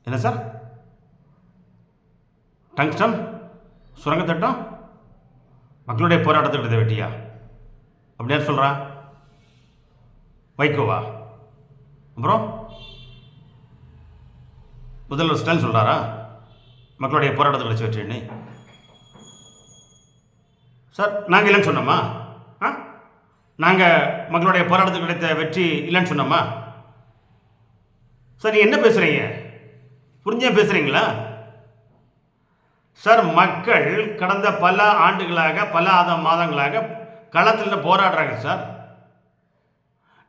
என்ன sir? Tungsten சுரங்க திட்டம் மக்களுடைய போராட்டத்துக்கு வெட்டியா? அப்படி யார் சொல்கிறா? வைகோவா? அப்புறம் முதல்வர் ஸ்டாலின் சொல்கிறாரா மக்களுடைய போராட்டத்தை கிடைச்சி வெற்றின்னு? சார் நாங்கள் இல்லைன்னு சொன்னோமா? நாங்கள் மக்களுடைய போராட்டத்துக்கு கிடைத்த வெற்றி இல்லைன்னு சொன்னோமா? சார் நீங்கள் என்ன பேசுகிறீங்க? புரிஞ்சே பேசுகிறீங்களா? சார் மக்கள் கடந்த பல ஆண்டுகளாக பல மாதங்களாக களத்தில் போராடுறாங்க சார்.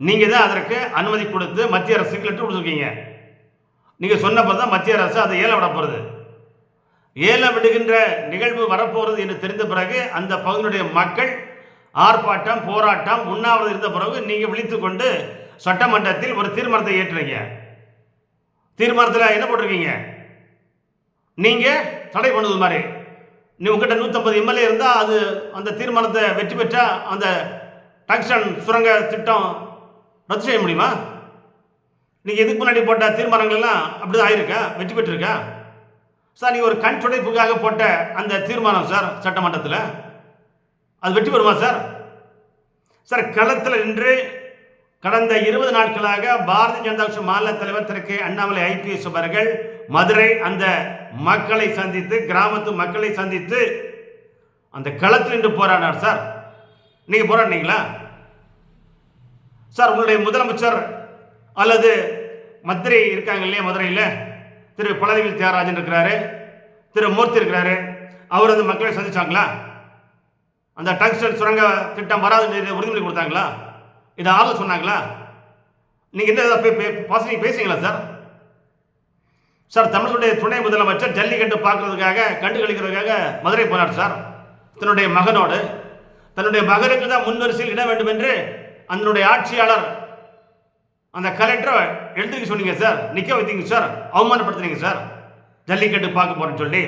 நீங்கள் தான் அதற்கு அனுமதி கொடுத்து மத்திய அரசுக்கு லெட்டர் கொடுத்துருக்கீங்க. நீங்கள் சொன்னப்போ தான் மத்திய அரசு அதை ஏலம் விட போகிறது. ஏலம் விடுகின்ற நிகழ்வு வரப்போகிறது என்று தெரிந்த பிறகு அந்த பகுதியினுடைய மக்கள் ஆர்ப்பாட்டம் போராட்டம் உண்ணாவிரதம் இருந்த பிறகு நீங்கள் விழித்து கொண்டு சட்டமன்றத்தில் ஒரு தீர்மானத்தை ஏற்றுறீங்க. தீர்மானத்தில் என்ன போட்டிருக்கீங்க? நீங்கள் தடை பண்ணுவது மாதிரி நீ உங்ககிட்ட 150 எம்எல்ஏ இருந்தால் அது அந்த தீர்மானத்தை வெற்றி பெற்றால் அந்த டங்ஸ்டன் சுரங்க திட்டம் ரத்து செய்ய முடியுமா? நீங்கள் எதுக்கு முன்னாடி போட்ட தீர்மானங்கள்லாம் அப்படி தான் ஆயிருக்கா? வெற்றி பெற்றிருக்கா? சார் நீங்கள் ஒரு கண் துடைப்புக்காக போட்ட அந்த தீர்மானம் சார் சட்டமன்றத்தில் அது வெற்றி பெறுமா சார்? சார் களத்தில் நின்று கடந்த 20 நாட்களாக பாரதிய ஜனதா கட்சி மாநில தலைவர் திரு கே அண்ணாமலை ஐபிஎஸ் அவர்கள் மதுரை அந்த மக்களை சந்தித்து கிராமத்து மக்களை சந்தித்து அந்த களத்தில் நின்று போராடினார் சார். நீங்கள் போராடினீங்களா சார்? உங்களுடைய முதலமைச்சர் அல்லது மந்திரி இருக்காங்க இல்லையா மதுரையில், திரு பழனிவேல் தியாகராஜன் இருக்கிறாரு, திரு மூர்த்தி இருக்கிறாரு, அவர் அந்த மக்களை சந்திச்சாங்களா? அந்த டங்ஸ்டன் சுரங்க திட்டம் வராது உறுதிமொழி கொடுத்தாங்களா? இதை ஆளுநர் சொன்னாங்களா? நீங்கள் என்ன பாசிட்டிவ் பேசுங்களா சார்? சார் தமிழனுடைய துணை முதலமைச்சர் ஜல்லிக்கட்டு பார்க்கறதுக்காக கண்டு கழிக்கிறதுக்காக மதுரை போனார் சார். தன்னுடைய மகனோடு தன்னுடைய மகனுக்கு தான் முன்வரிசையில் இட வேண்டும் என்று அதனுடைய ஆட்சியாளர் அந்த கலெக்டரை எழுதிக்க சொன்னீங்க சார், நிற்க வைத்தீங்க சார், அவமானப்படுத்துனீங்க சார். ஜல்லிக்கட்டு பார்க்க போறேன்னு சொல்லி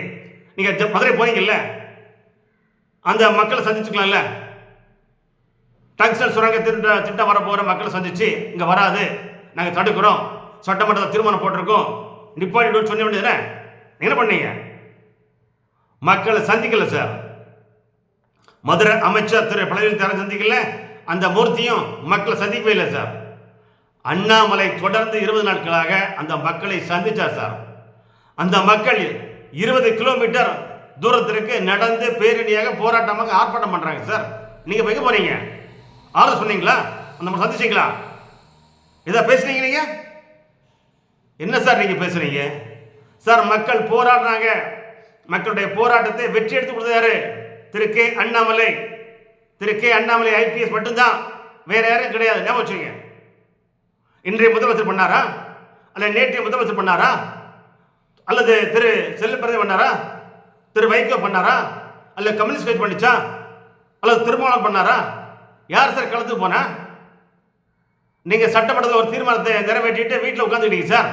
நீங்கள் மதுரை போறீங்கல்ல, அந்த மக்களை சந்திச்சுக்கலாம்ல. டங்ஸ்டன் சுரங்க திட்டம் வர போகிற மக்களை சந்திச்சு இங்கே வராது, நாங்கள் தடுக்கிறோம், சட்டமன்றத்தில் தீர்மானம் போட்டிருக்கோம், நிப்பாட்டிட்டு சொல்ல வேண்டியதுல என்ன பண்ணீங்க? மக்களை சந்திக்கல சார். மதுரை அமைச்சர் திரு பழனிவேல் தியாகராஜன் சந்திக்கல, அந்த மூர்த்தியும் மக்களை சந்திக்கவே இல்லை சார். அண்ணாமலை தொடர்ந்து 20 நாட்களாக அந்த மக்களை சந்திச்சார் சார். அந்த மக்கள் 20 கிலோமீட்டர் தூரத்திற்கு நடந்து பேரணியாக போராட்டமாக ஆர்ப்பாட்டம் பண்றாங்க சார். நீங்க எங்க போறீங்க? ஆளு சொன்னீங்களா? அந்த சந்திச்சீங்களா? இதை பேசுறீங்க நீங்க? என்ன சார் நீங்க பேசுறீங்க சார்? மக்கள் போராடுறாங்க. மக்களுடைய போராட்டத்தை வெற்றி எடுத்து கொடுத்தது யாரு? திரு கே அண்ணாமலை. திரு கே அண்ணாமலை ஐபிஎஸ் மட்டும்தான், வேற யாரும் கிடையாது. ஞாபகம் வச்சுங்க. இன்றைய முதலமைச்சர் பண்ணாரா? அல்ல நேற்றைய முதலமைச்சர் பண்ணாரா? அல்லது திரு செல்லப்பிரதி பண்ணாரா? திரு வைகோ பண்ணாரா? அல்ல கம்யூனிஸ்ட் கட்சி பண்ணிச்சா? அல்லது திருமாவளவன் பண்ணாரா? யார் சார் களத்துக்கு போனா? நீங்க சட்டமன்றத்தில் ஒரு தீர்மானத்தை நிறைவேற்றிட்டு வீட்டில் உட்காந்துக்கிட்டீங்க சார்.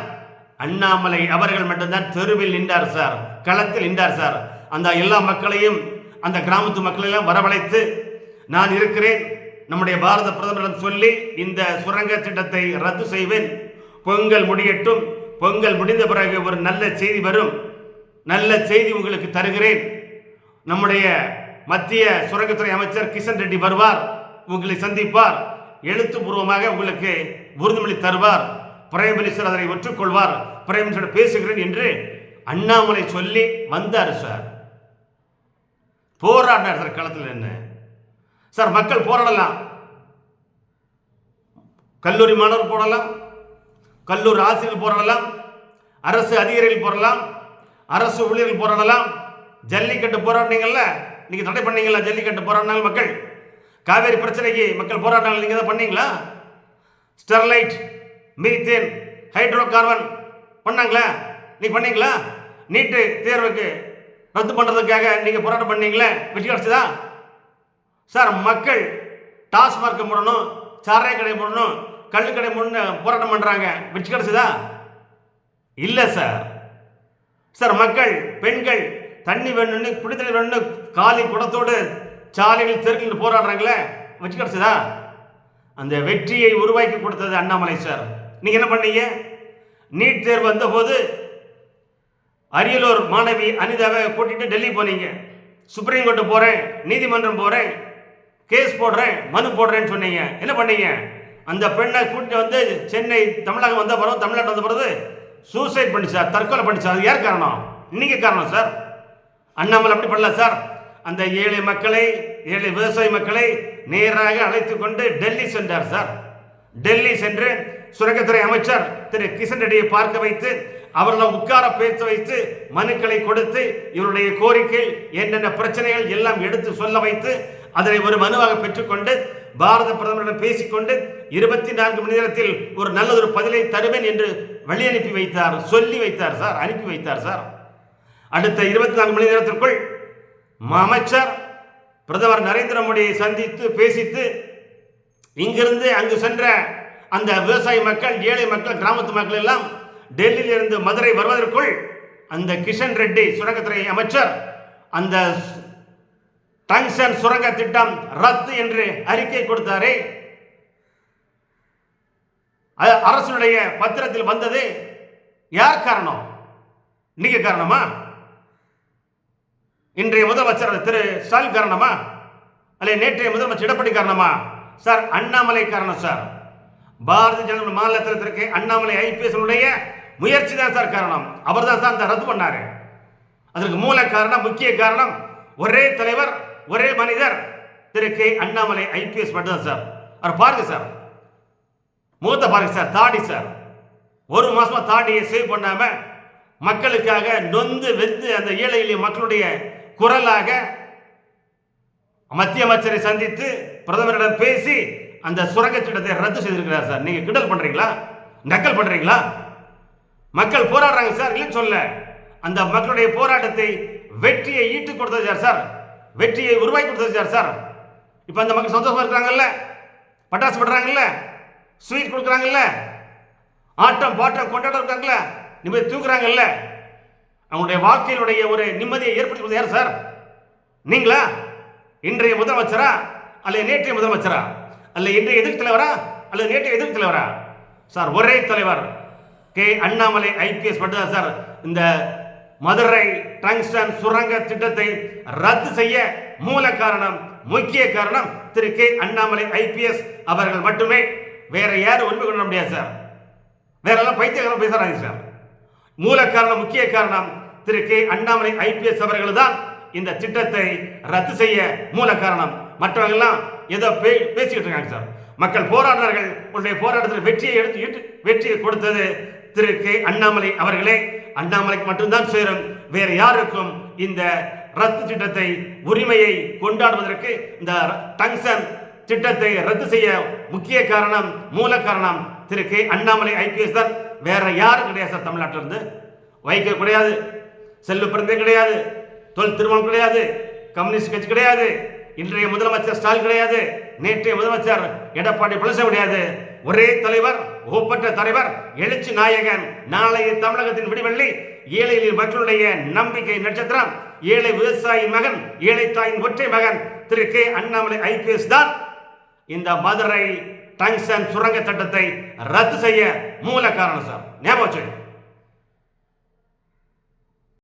அண்ணாமலை அவர்கள் மட்டும்தான் தெருவில் நின்றார் சார், களத்தில் நின்றார் சார். அந்த எல்லா மக்களையும் அந்த கிராமத்து மக்களையும் வரவழைத்து நான் இருக்கிறேன், நம்முடைய பாரத பிரதமரிடம் சொல்லி இந்த சுரங்க திட்டத்தை ரத்து செய்வேன், பொங்கல் முடியட்டும், பொங்கல் முடிந்த பிறகு ஒரு நல்ல செய்தி வரும், நல்ல செய்தி உங்களுக்கு தருகிறேன், நம்முடைய மத்திய சுரங்கத்துறை அமைச்சர் கிஷன் ரெட்டி வருவார், உங்களை சந்திப்பார், எழுத்துப்பூர்வமாக உங்களுக்கு உறுதிமொழி தருவார், பிரைம் மினிஸ்டர் அதனை ஒற்றுக்கொள்வார், பிரைம் மினிஸ்டர் பேசுகிறேன் என்று அண்ணாமலை சொல்லி வந்தார் சார். போராடினார் சார். களத்தில் என்ன சார்? மக்கள் போராடலாம், கல்லூரி மாணவர் போராடலாம், கல்லூரி ஆசிரியர்கள் போராடலாம், அரசு அதிகாரிகள் போராடலாம், அரசு ஊழியர்கள் போராடலாம். ஜல்லிக்கட்டு போராடினீங்கல்ல, நீங்க தடை பண்ணீங்களா? ஜல்லிக்கட்டு போராடினாங்க மக்கள். காவேரி பிரச்சனைக்கு மக்கள் போராடினாங்க, நீங்க தான் பண்ணீங்களா? ஸ்டெர்லைட், மீத்தேன், ஹைட்ரோ கார்பன் பண்ணாங்களா? நீங்க பண்ணீங்களா? நீட்டு தேர்வுக்கு ரத்து பண்றதுக்காக நீங்க போராட்டம் பண்ணீங்களே, வெற்றி கிடைச்சதா சார்? மக்கள் டாஸ்மார்க் மூடணும், சாராய கடை மூடணும், கள்ளுக்கடை மூடணும் போராட்டம் பண்றாங்க, வெற்றி கிடைச்சதா? இல்ல சார். சார் மக்கள் பெண்கள் தண்ணி வேணும்னு குடித்தண்ணி வேணும்னு காலி குடத்தோடு சாலைகள் தெருக்கள் போராடுறாங்களே, வெற்றி கிடைச்சதா? அந்த வெற்றியை உருவாக்கி கொடுத்தது அண்ணாமலை சார். நீங்க என்ன பண்ணீங்க? நீட் தேர்வு வந்த போது அரியலூர் மாணவி அனிதாவை கூட்டிட்டு டெல்லி போனீங்க. சுப்ரீம் கோர்ட்டு போறேன், நீதிமன்றம் போறேன், கேஸ் போடுறேன், மனு போடுறேன்னு சொன்னீங்க. என்ன பண்ணீங்க? அந்த பெண்ணை கூட்டிட்டு வந்து சென்னை தமிழகம் வந்த பிறகு, தமிழ்நாட்டு வந்த பிறகு சூசைட் பண்ணிச்சா, தற்கொலை பண்ணிச்சா. அது யார் காரணம்? இன்னைக்கு காரணம் சார். அண்ணாமலை அப்படி பண்ணல சார். அந்த ஏழை மக்களை, ஏழை விவசாய மக்களை நேராக அழைத்து கொண்டு டெல்லி சென்றார் சார். டெல்லி சென்று சுரங்கத்துறை அமைச்சர் திரு கிஷன் ரெட்டியை பார்க்க வைத்து, அவர்களை உட்கார பேச வைத்து, மனுக்களை கொடுத்து, இவருடைய கோரிக்கை என்னென்ன பிரச்சனைகள் எல்லாம் எடுத்து சொல்ல வைத்து, அதனை ஒரு மனுவாக பெற்றுக்கொண்டு பாரத பிரதமரிடம் பேசிக்கொண்டு 24 மணி நேரத்தில் ஒரு நல்லதொரு பதிலை தருவேன் என்று வழி அனுப்பி வைத்தார், சொல்லி வைத்தார் சார், அனுப்பி வைத்தார் சார். அடுத்த 24 மணி நேரத்திற்குள் அமைச்சர் பிரதமர் நரேந்திர மோடியை சந்தித்து பேசித்து, இங்கிருந்து அங்கு சென்ற அந்த விவசாய மக்கள், ஏழை மக்கள், கிராமத்து மக்கள் எல்லாம் டெல்லியில் இருந்து மதுரை வருவதற்குள் அந்த கிஷன் ரெட்டி சுரங்கத்துறை அமைச்சர் அந்த டங்ஸ்டன் சுரங்க திட்டம் ரத்து என்று அறிக்கை கொடுத்தாரே, அரசுடைய பத்திரத்தில் வந்தது யார் காரணம்? நீங்க காரணமா? இன்றைய முதலமைச்சர் திரு ஸ்டாலின் காரணமா? அல்ல நேற்றைய முதலமைச்சர் எடப்பாடி காரணமா? சார், அண்ணாமலை காரணம் சார். பாரதிய ஜனதா மாநிலத்திற்கு அண்ணாமலை ஐபிஎஸ் முயற்சி தான் சார் காரணம். அவர் தான் சார் ரத்து பண்ணாரு. அதற்கு மூல காரணம், முக்கிய காரணம் ஒரே தலைவர், ஒரே மனிதர் திரு கே அண்ணாமலை ஐபிஎஸ் மட்டும்தான் சார். அவர் பாருங்க சார், முகத்தை பாருங்க சார், தாடி சார். ஒரு மாசமா தாடியை சேவ் பண்ணாம மக்களுக்காக நொந்து வெந்து அந்த ஏழை எளிய மக்களுடைய குரலாக மத்திய அமைச்சரை சந்தித்து பிரதமரிடம் பேசி அந்த சுரங்க திட்டத்தை ரத்து செய்திருக்கிறார் சார். நீங்க கிண்டல் பண்றீங்களா? நக்கல் பண்றீங்களா? மக்கள் போராடுறாங்க சார், இல்லைன்னு சொல்ல. அந்த மக்களுடைய போராட்டத்தை வெற்றியை ஈட்டு கொடுத்தது யார் சார்? வெற்றியை உருவாக்கி கொடுத்தது யார் சார்? இப்ப அந்த மக்கள் சந்தோஷமா இருக்கிறாங்கல்ல, பட்டாசு பண்றாங்கல்ல, ஸ்வீட் கொடுக்குறாங்கல்ல, ஆட்டம் பாட்டம் கொண்டாட இருக்காங்கல்ல, நிம்மதி தூக்குறாங்கல்ல, அவங்களுடைய வாழ்க்கையினுடைய ஒரு நிம்மதியை ஏற்படுத்தி கொடுத்தது யார் சார்? நீங்களா? இன்றைய முதலமைச்சரா அல்லது நேற்றைய முதலமைச்சரா அல்ல இன்றைய எதிர்ப்பு தலைவரா அல்லது நேற்றைய எதிர்ப்பு தலைவரா? சார், ஒரே தலைவர் கே அண்ணாமலை ஐபிஎஸ் மட்டும்தான் சார் இந்த மதுரை டங்ஸ்டன் சுரங்க திட்டத்தை ரத்து செய்ய மூல காரணம், முக்கிய காரணம் திரு கே அண்ணாமலை ஐபிஎஸ் அவர்கள் மட்டுமே. வேற யாரும் உரிமை கொள்ள முடியாது சார். வேற எல்லாம் பைத்தியக்காரன் பேசுறாங்க சார். மூல காரணம், முக்கிய காரணம் திரு கே அண்ணாமலை ஐபிஎஸ் அவர்கள் தான் இந்த திட்டத்தை ரத்து செய்ய மூல காரணம். மற்றவங்க எல்லாம் ஏதோ பேசிக்கிட்டு இருக்காங்க சார். மக்கள் போராடுறார்கள். உங்களுடைய போராட்டத்தில் வெற்றியை கொடுத்தது திரு கே அண்ணாமலை அவர்களே. அண்ணாமலைக்கு மட்டும்தான் சேரும், வேற யாருக்கும் இந்த ரத்து திட்டத்தை உரிமையை கொண்டாடுவதற்கு, இந்த டங்ஸ்டன் திட்டத்தை ரத்து செய்ய முக்கிய காரணம், மூல காரணம் திரு கே அண்ணாமலை ஐபிஎஸ் தான். வேற யாரும் கிடையாது சார். தமிழ்நாட்டில் இருந்து வைகோ கிடையாது, செல்வ பிறந்தே கிடையாது, தொல் திருமணம் கிடையாது, கம்யூனிஸ்ட் கட்சி கிடையாது, இன்றைய முதலமைச்சர் ஸ்டாலின் கிடையாது, நேற்றைய முதலமைச்சர் எடப்பாடி பழனிசாமி கிடையாது. ஒரே தலைவர், ஒப்பற்ற தலைவர், எழுச்சி நாயகன், நாளைய தமிழகத்தின் விடிவெள்ளி, ஏழை மக்களுடைய நம்பிக்கை நட்சத்திரம், ஏழை விவசாயியின் மகன், ஏழை தாயின் ஒற்றை மகன் திரு கே அண்ணாமலை ஐபிஎஸ் தான் இந்த மதுரை டங்ஸ்டன் சுரங்க திட்டத்தை ரத்து செய்ய மூல காரணம் சார். ஞாபகம் வச்சுக்கோங்க.